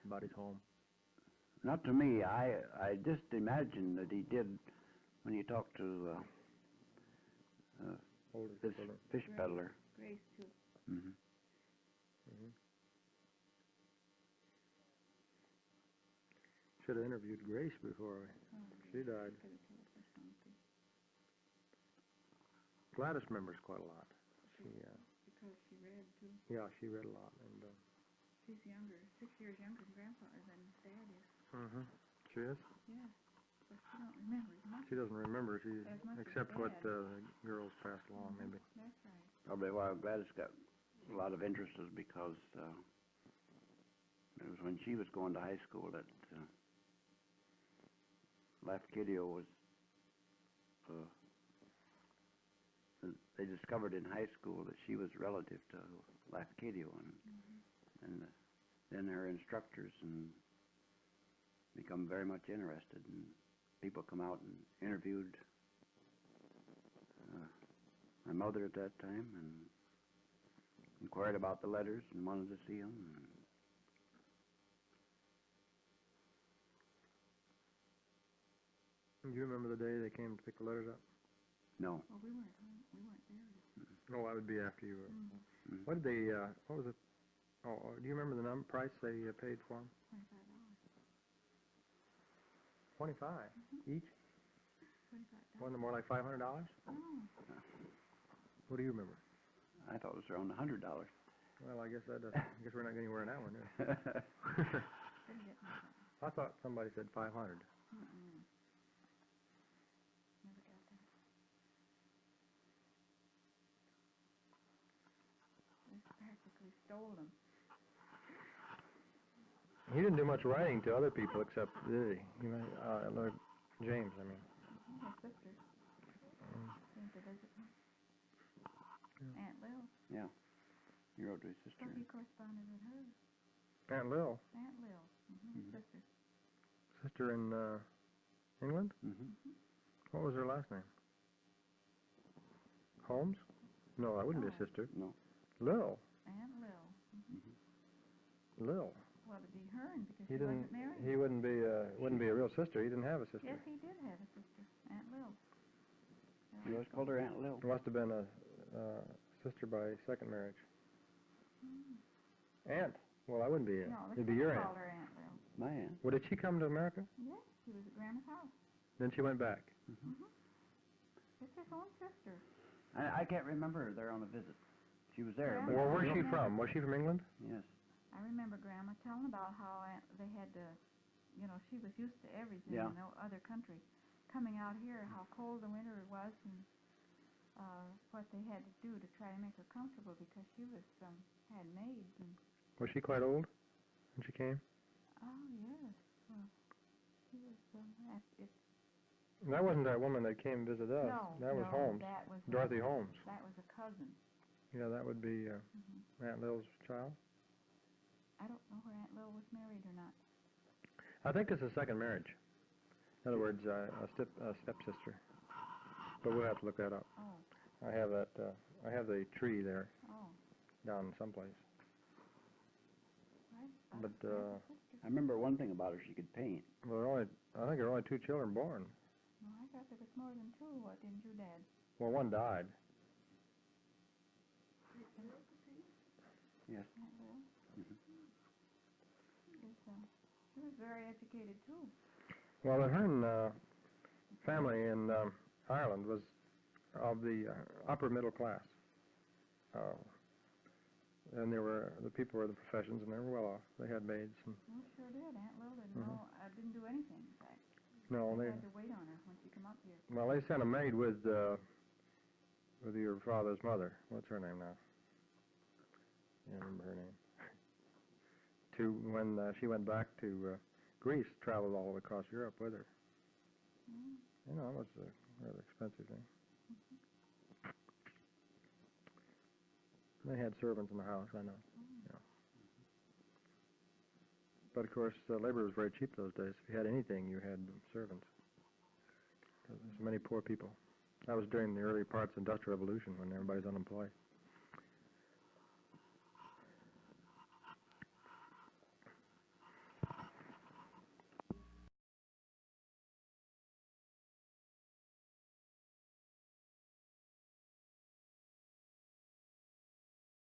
About his home? Not to me. I just imagine that he did when he talked to Older this children. fish peddler. Grace, too. Mm-hmm. Should have interviewed Grace before she died. Could have told us something. Gladys remembers quite a lot. She, Because she read, too. yeah, she read a lot. And She's younger, 6 years younger than Grandpa than Dad is. she is. Yeah. But she don't remember as much. She doesn't remember. She As much as except what Dad. the girls passed along, maybe. That's right. Probably why Gladys got a lot of interest is because it was when she was going to high school that Lafcadio was. They discovered in high school that she was relative to Lafcadio, and then her instructors and become very much interested, and people come out and interviewed my mother at that time and inquired about the letters and wanted to see them. Do you remember the day they came to pick the letters up? No. Well, we weren't there. No, that would be after you were. Mm. What did they? What was it? Oh, do you remember the price they paid for them? $25. 25 each. $25. Wasn't it more like $500? Oh. What do you remember? I thought it was around $100. Well, I guess that doesn't. I guess we're not getting anywhere in that one. Didn't get me that. I thought somebody said 500. Never got that. They practically stole them. He didn't do much writing to other people except did he? Lord James, I mean. His sister came to visit him. Aunt Lil. Yeah. He wrote to his sister. So he corresponded with her. Aunt Lil, Aunt Lil. His sister. sister in England. Mm-hmm. What was her last name? Holmes? No, that wouldn't be a sister. No. Lil. Aunt Lil. Lil. Well, it'd be Hearn because He she didn't. wasn't married. He wouldn't be a real sister. He didn't have a sister. Yes, he did have a sister, Aunt Lil. He always called her Aunt Lil. It must have been a sister by second marriage. Aunt. Well, that wouldn't be it. No, It'd be your aunt. called her Aunt Lil. My aunt. Well, did she come to America? Yes, she was at Grandma's house. Then she went back. It's his own sister. I can't remember her there on a visit. She was there. Yeah. But Well, where's she from? Was she from England? Yes. I remember Grandma telling about how they had to, she was used to everything Yeah. in other countries. Coming out here, how cold the winter was, and what they had to do to try to make her comfortable because she was had maids and. Was she quite old when she came? Oh yes, well, she was. That wasn't that woman that came to visit us. No, That was no, Holmes. That was Dorothy Holmes. That was a cousin. Yeah, that would be Aunt Lil's child. I don't know where Aunt Lil was married or not. I think it's a second marriage. In other words, a stepsister. But we'll have to look that up. Oh. I have that. I have the tree there Oh. down someplace. But I remember one thing about her. She could paint. well, I think there were only 2 children born. No, I thought there was more than 2. What didn't you, Dad? Well, one died. Yes. Aunt Lil? Mhm. She was very educated too. Well, the Hearn family in Ireland was of the upper middle class. And the people were the professions, and they were well off. They had maids. And We sure did. Aunt Lil didn't know. I didn't do anything, in fact. no, I they had to wait on her when she come up here. well, they sent a maid with your father's mother. What's her name now? I can't remember her name. To when she went back to Greece, traveled all across Europe with her. You know, it was a rather expensive thing. They had servants in the house, I know. Yeah. But of course, labor was very cheap those days. If you had anything, you had servants. Because there's so many poor people. That was during the early parts of the Industrial Revolution when everybody's unemployed.